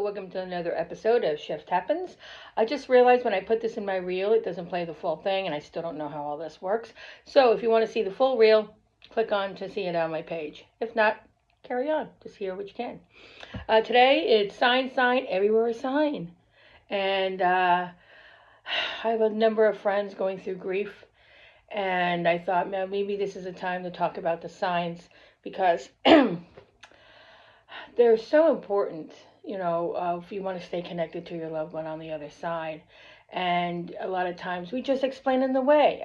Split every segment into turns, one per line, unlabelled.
welcome to another episode of Shift Happens. I just realized when I put this in my reel, it doesn't play the full thing, and I still don't know how all this works. So if you want to see the full reel, click on to see it on my page. If not, carry on. Just hear what you can. Today, it's sign, everywhere a sign. And I have a number of friends going through grief, and I thought, man, maybe this is a time to talk about the signs because they're so important, if you want to stay connected to your loved one on the other side. And a lot of times we just explain them away.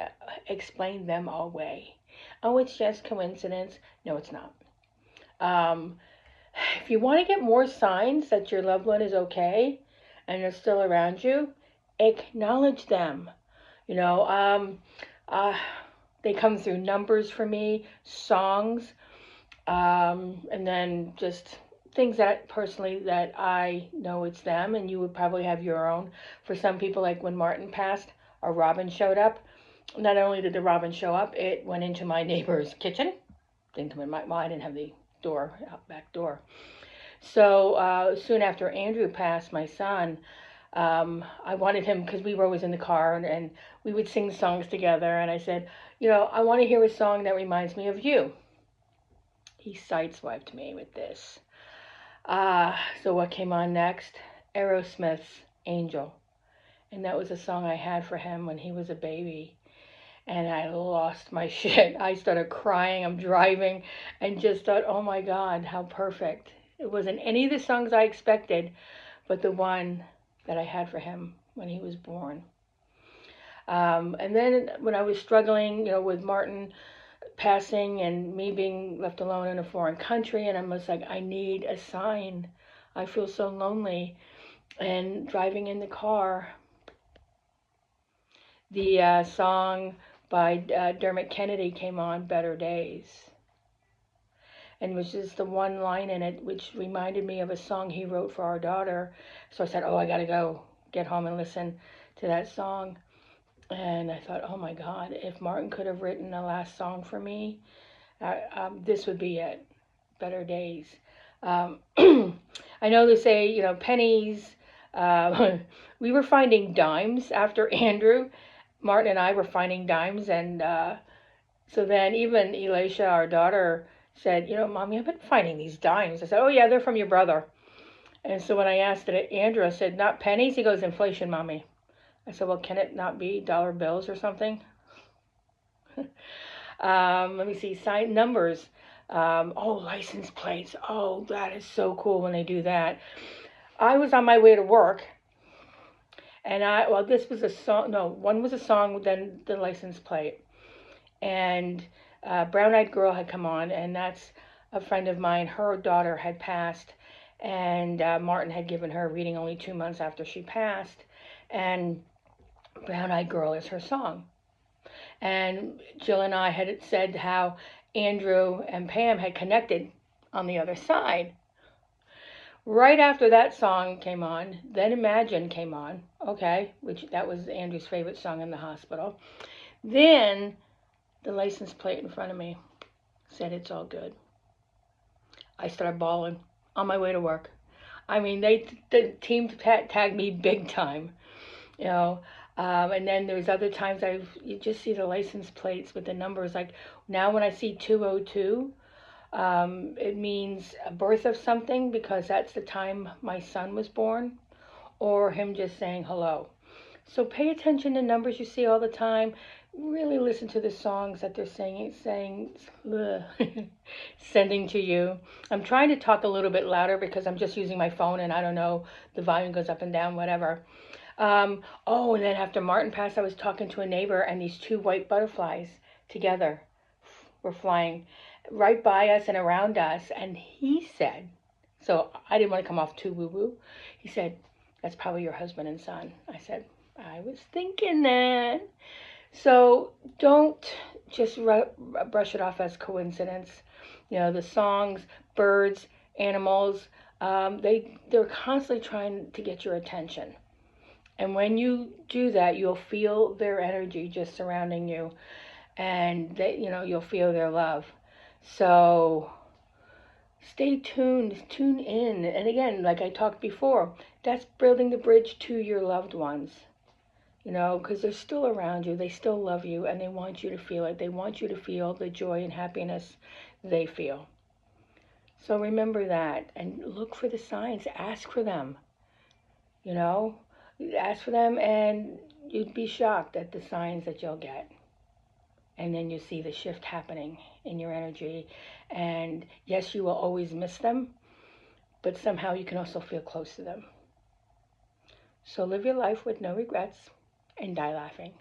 Oh, it's just coincidence. No, it's not. If you want to get more signs that your loved one is okay and they're still around you, acknowledge them. They come through numbers for me, songs, and then just things that personally that I know it's them, and you would probably have your own. For some people, like when Martin passed, a robin showed up. Not only did the robin show up, it went into my neighbor's kitchen. I didn't have the back door. So soon after Andrew passed, my son, I wanted him, because we were always in the car and we would sing songs together, and I said, I want to hear a song that reminds me of you. He sideswiped me with this. So what came on next? Aerosmith's Angel. And that was a song I had for him when he was a baby. And I lost my shit. I started crying. I'm driving and just thought, oh my God, how perfect. It wasn't any of the songs I expected, but the one that I had for him when he was born. And then when I was struggling, with Martin passing and me being left alone in a foreign country, and I'm just like, I need a sign. I feel so lonely. And driving in the car, the song by Dermot Kennedy came on, Better Days. And it was just the one line in it which reminded me of a song he wrote for our daughter. So I said, I got to go get home and listen to that song. And I thought, oh my God, if Martin could have written a last song for me, this would be it. Better Days. I know they say, pennies. We were finding dimes after Andrew. Martin and I were finding dimes. And so then even Elisha, our daughter, said, Mommy, I've been finding these dimes. I said, oh yeah, they're from your brother. And so when I asked Andrew, I said, not pennies? He goes, inflation, Mommy. I said, well, can it not be dollar bills or something? Let me see, sign numbers. License plates. Oh, that is so cool when they do that. I was on my way to work, and this was a song. No, one was a song, then the license plate. And Brown Eyed Girl had come on, and that's a friend of mine. Her daughter had passed, and Martin had given her a reading only 2 months after she passed. And Brown Eyed Girl is her song. And Jill and I had said how Andrew and Pam had connected on the other side. Right after that song came on, then Imagine came on, which that was Andrew's favorite song in the hospital. Then the license plate in front of me said, it's all good. I started bawling on my way to work. I mean, the team tagged me big time, and then there's other times you just see the license plates with the numbers. Like now when I see 202, it means a birth of something, because that's the time my son was born, or him just saying hello. So pay attention to numbers you see all the time. Really listen to the songs that they're saying, sending to you. I'm trying to talk a little bit louder because I'm just using my phone, and I don't know, the volume goes up and down, whatever. And then after Martin passed, I was talking to a neighbor, and these two white butterflies together were flying right by us and around us. And he said, so I didn't want to come off too woo-woo. He said, that's probably your husband and son. I said, I was thinking that. So don't just brush it off as coincidence. The songs, birds, animals, they're constantly trying to get your attention. And when you do that, you'll feel their energy just surrounding you, and you'll feel their love. So Stay tuned, tune in. And again, like I talked before, that's building the bridge to your loved ones. Because they're still around you, they still love you, and they want you to feel it. They want you to feel the joy and happiness they feel. So remember that and look for the signs, ask for them. You know, ask for them, and you'd be shocked at the signs that you'll get. And then you see the shift happening in your energy. And yes, you will always miss them, but somehow you can also feel close to them. So live your life with no regrets and die laughing.